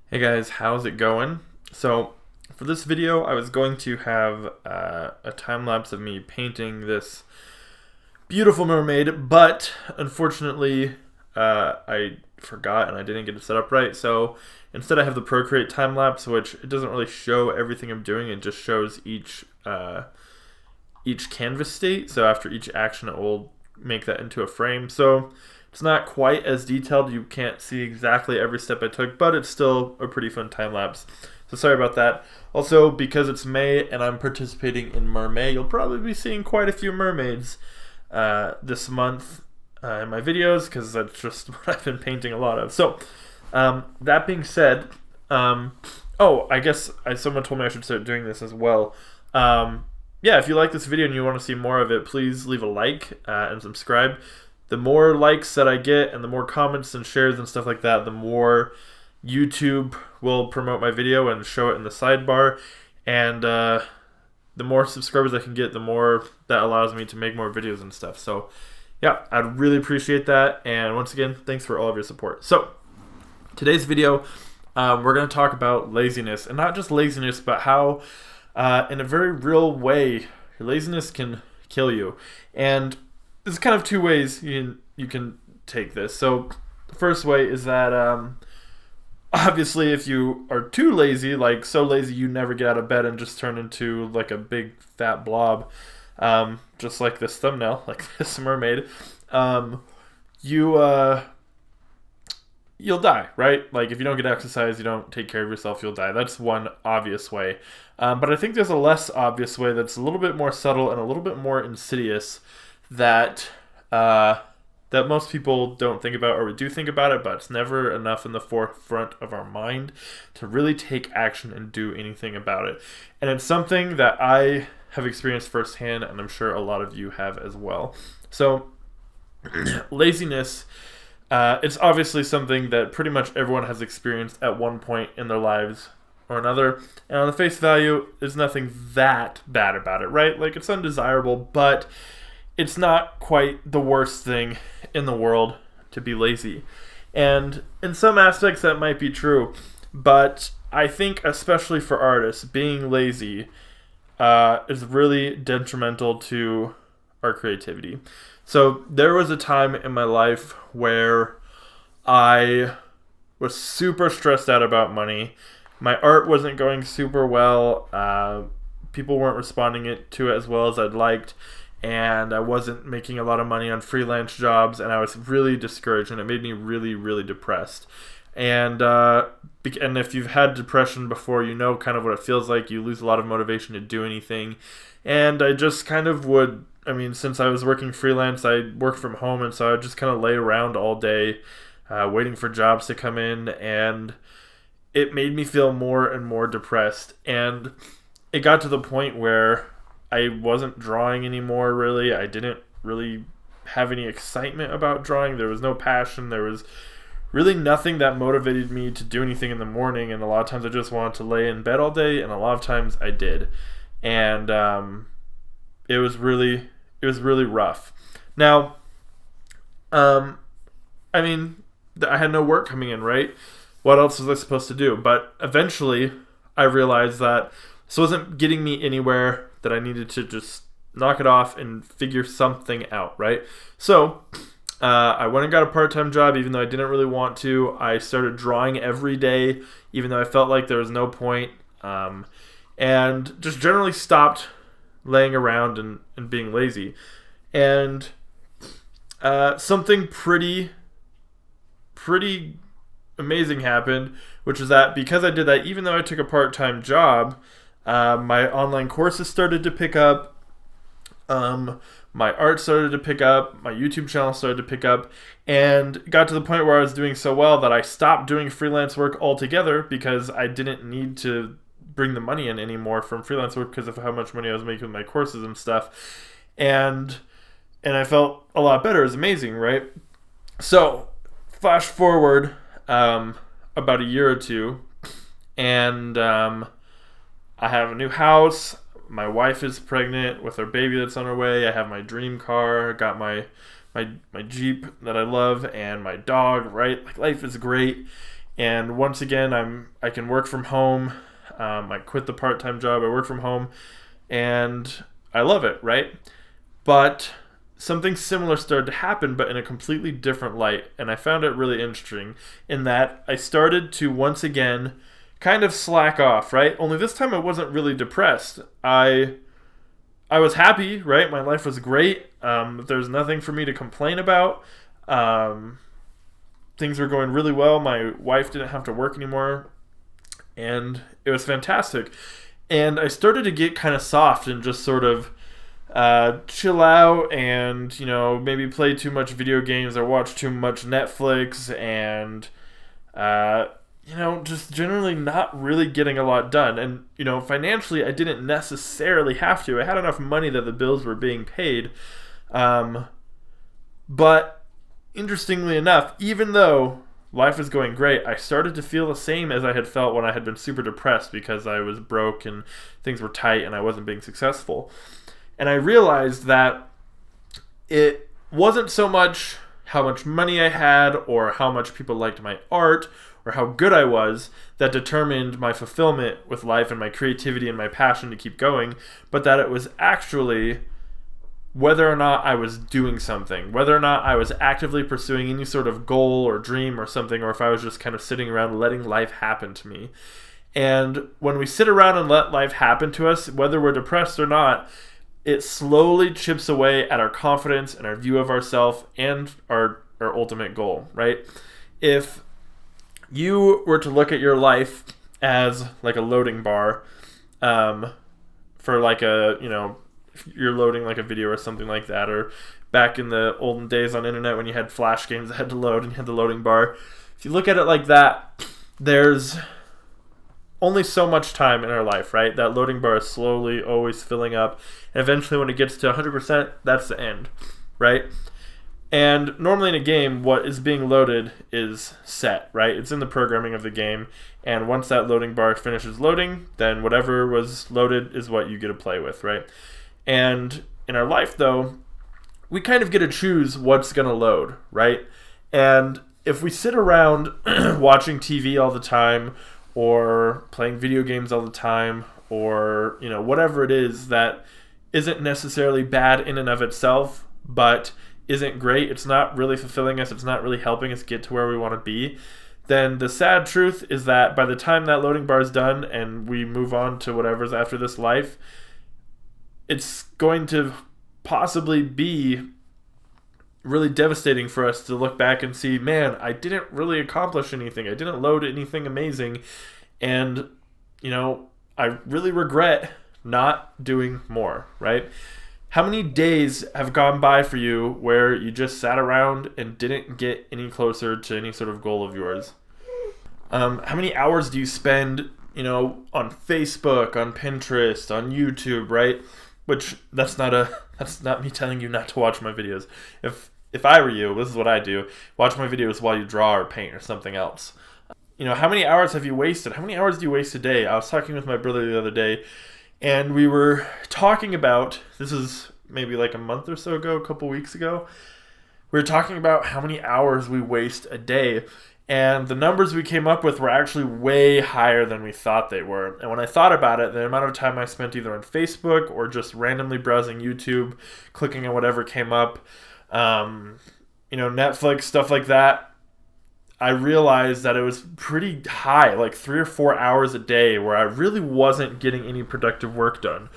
Hey guys, how's it going? So for this video I was going to have a time lapse of me painting this beautiful mermaid, but unfortunately I forgot and I didn't get it set up right. So instead I have the Procreate time lapse, which it doesn't really show everything I'm doing. It just shows each canvas state. So after each action it will make that into a frame. So it's not quite as detailed. You can't see exactly every step I took, but it's still a pretty fun time lapse. So sorry about that. Also, because it's May and I'm participating in Mermaid, you'll probably be seeing quite a few mermaids this month in my videos, because that's just what I've been painting a lot of. So that being said, I guess someone told me I should start doing this as well. Yeah, if you like this video and you want to see more of it, please leave a like and subscribe. The more likes that I get and the more comments and shares and stuff like that, the more YouTube will promote my video and show it in the sidebar. And the more subscribers I can get, the more that allows me to make more videos and stuff. So yeah, I'd really appreciate that. And once again, thanks for all of your support. So today's video, we're going to talk about laziness. And not just laziness, but how in a very real way, your laziness can kill you. And there's kind of two ways you can take this. So the first way is that obviously if you are too lazy, like so lazy you never get out of bed and just turn into like a big fat blob, just like this thumbnail, like this mermaid, you'll die, right? Like if you don't get exercise, you don't take care of yourself, you'll die. That's one obvious way. But I think there's a less obvious way that's a little bit more subtle and a little bit more insidious that most people don't think about, or we do think about it, but it's never enough in the forefront of our mind to really take action and do anything about it. And it's something that I have experienced firsthand, and I'm sure a lot of you have as well. So laziness, it's obviously something that pretty much everyone has experienced at one point in their lives or another, and on the face value, there's nothing that bad about it, right? Like, it's undesirable, but it's not quite the worst thing in the world to be lazy. And in some aspects that might be true, but I think especially for artists, being lazy is really detrimental to our creativity. So there was a time in my life where I was super stressed out about money. My art wasn't going super well. People weren't responding to it as well as I'd liked. And I wasn't making a lot of money on freelance jobs, and I was really discouraged, and it made me really, really depressed. And if you've had depression before, you know kind of what it feels like. You lose a lot of motivation to do anything. And I just kind of would, since I was working freelance, I worked from home, and so I would just kind of lay around all day waiting for jobs to come in, and it made me feel more and more depressed. And it got to the point where I wasn't drawing anymore, really. I didn't really have any excitement about drawing. There was no passion. There was really nothing that motivated me to do anything in the morning, and a lot of times I just wanted to lay in bed all day, and a lot of times I did. And it was really rough. Now, I had no work coming in, right? What else was I supposed to do? But eventually I realized that this wasn't getting me anywhere, that I needed to just knock it off and figure something out, right? So I went and got a part-time job, even though I didn't really want to. I started drawing every day, even though I felt like there was no point, and just generally stopped laying around and being lazy. And something pretty amazing happened, which is that because I did that, even though I took a part-time job, my online courses started to pick up, my art started to pick up, my YouTube channel started to pick up, and got to the point where I was doing so well that I stopped doing freelance work altogether, because I didn't need to bring the money in anymore from freelance work because of how much money I was making with my courses and stuff. And I felt a lot better. It was amazing, right? So flash forward about a year or two, and I have a new house. My wife is pregnant with our baby that's on her way. I have my dream car. Got my Jeep that I love, and my dog, right? Like, life is great. And once again, I can work from home. I quit the part-time job. I work from home, and I love it, right? But something similar started to happen, but in a completely different light. And I found it really interesting in that I started to once again kind of slack off, right? Only this time I wasn't really depressed. I was happy, right? My life was great. There's nothing for me to complain about. Things were going really well. My wife didn't have to work anymore, and it was fantastic. And I started to get kind of soft and just sort of chill out and, maybe play too much video games or watch too much Netflix and, just generally not really getting a lot done. And, financially, I didn't necessarily have to. I had enough money that the bills were being paid. But interestingly enough, even though life was going great, I started to feel the same as I had felt when I had been super depressed because I was broke and things were tight and I wasn't being successful. And I realized that it wasn't so much how much money I had or how much people liked my art or how good I was that determined my fulfillment with life and my creativity and my passion to keep going, but that it was actually whether or not I was doing something, whether or not I was actively pursuing any sort of goal or dream or something, or if I was just kind of sitting around letting life happen to me. And when we sit around and let life happen to us, whether we're depressed or not, it slowly chips away at our confidence and our view of ourselves and our ultimate goal, right? If you were to look at your life as like a loading bar, for like a, you're loading like a video or something like that, or back in the olden days on internet when you had flash games that had to load and you had the loading bar. If you look at it like that, there's only so much time in our life, right? That loading bar is slowly always filling up, and eventually when it gets to 100%, that's the end, right? And normally in a game, what is being loaded is set, right? It's in the programming of the game, and once that loading bar finishes loading, then whatever was loaded is what you get to play with, right? And in our life, though, we kind of get to choose what's going to load, right? And if we sit around watching TV all the time or playing video games all the time or, whatever it is that isn't necessarily bad in and of itself, but isn't great, it's not really fulfilling us, it's not really helping us get to where we want to be, then the sad truth is that by the time that loading bar is done and we move on to whatever's after this life, it's going to possibly be really devastating for us to look back and see, man, I didn't really accomplish anything. I didn't load anything amazing. And, I really regret not doing more, right? How many days have gone by for you where you just sat around and didn't get any closer to any sort of goal of yours? How many hours do you spend, on Facebook, on Pinterest, on YouTube, right? Which that's not me telling you not to watch my videos. If I were you, this is what I do. Watch my videos while you draw or paint or something else. How many hours have you wasted? How many hours do you waste a day? I was talking with my brother the other day, and we were talking about, this is maybe like a month or so ago, a couple weeks ago, we were talking about how many hours we waste a day. And the numbers we came up with were actually way higher than we thought they were. And when I thought about it, the amount of time I spent either on Facebook or just randomly browsing YouTube, clicking on whatever came up, Netflix, stuff like that, I realized that it was pretty high, like 3 or 4 hours a day where I really wasn't getting any productive work done.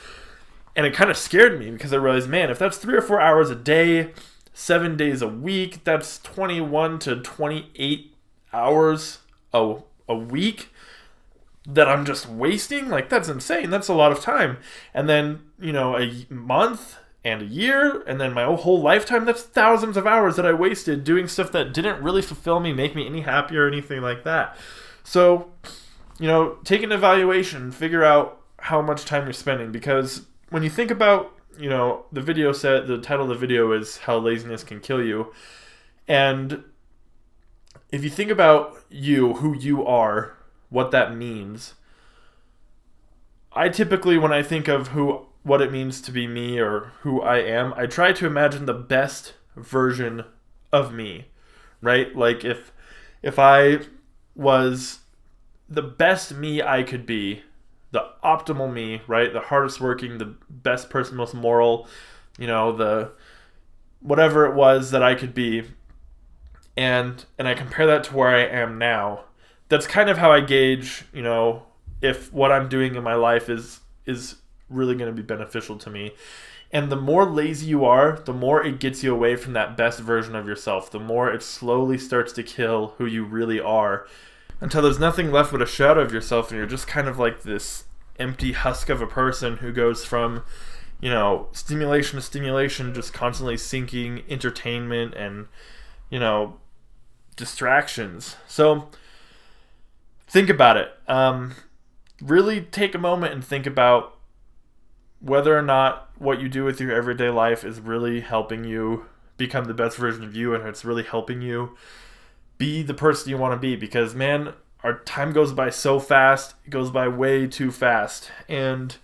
And it kind of scared me because I realized, man, if that's 3 or 4 hours a day, 7 days a week, that's 21 to 28 hours a week that I'm just wasting. Like, that's insane. That's a lot of time. And then, a month and a year and then my whole lifetime, that's thousands of hours that I wasted doing stuff that didn't really fulfill me, make me any happier or anything like that. So, take an evaluation, figure out how much time you're spending, because when you think about, the video set, the title of the video is How Laziness Can Kill You. And if you think about who you are, what that means, I typically, when I think of what it means to be me or who I am, I try to imagine the best version of me, right? Like if I was the best me I could be, the optimal me, right? The hardest working, the best person, most moral, the whatever it was that I could be. And I compare that to where I am now. That's kind of how I gauge, if what I'm doing in my life is really going to be beneficial to me. And the more lazy you are, the more it gets you away from that best version of yourself. The more it slowly starts to kill who you really are, until there's nothing left but a shadow of yourself, and you're just kind of like this empty husk of a person who goes from, stimulation to stimulation, just constantly seeking entertainment and, distractions. So think about it. Really take a moment and think about whether or not what you do with your everyday life is really helping you become the best version of you, and it's really helping you be the person you want to be. Because, man, our time goes by so fast. It goes by way too fast. And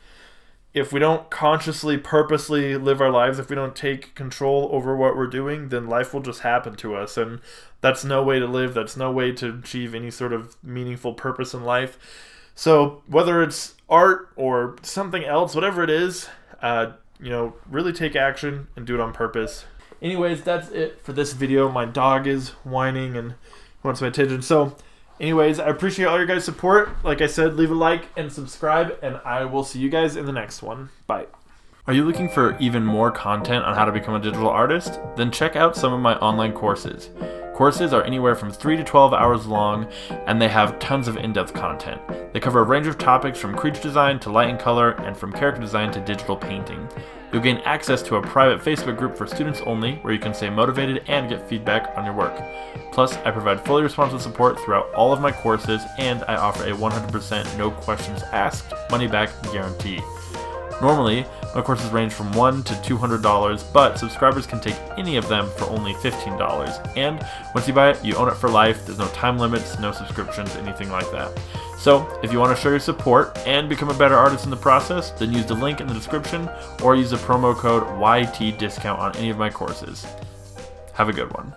if we don't consciously, purposely live our lives, if we don't take control over what we're doing, then life will just happen to us. And that's no way to live. That's no way to achieve any sort of meaningful purpose in life. So whether it's art or something else, whatever it is, really take action and do it on purpose. Anyways, that's it for this video. My dog is whining and wants my attention. So anyways, I appreciate all your guys' support. Like I said, leave a like and subscribe, and I will see you guys in the next one. Bye. Are you looking for even more content on how to become a digital artist? Then check out some of my online courses. Courses are anywhere from 3 to 12 hours long, and they have tons of in-depth content. They cover a range of topics from creature design to light and color, and from character design to digital painting. You'll gain access to a private Facebook group for students only, where you can stay motivated and get feedback on your work. Plus, I provide fully responsive support throughout all of my courses, and I offer a 100% no questions asked money-back guarantee. Normally, my courses range from $1 to $200, but subscribers can take any of them for only $15. And once you buy it, you own it for life. There's no time limits, no subscriptions, anything like that. So, if you want to show your support and become a better artist in the process, then use the link in the description or use the promo code YT discount on any of my courses. Have a good one.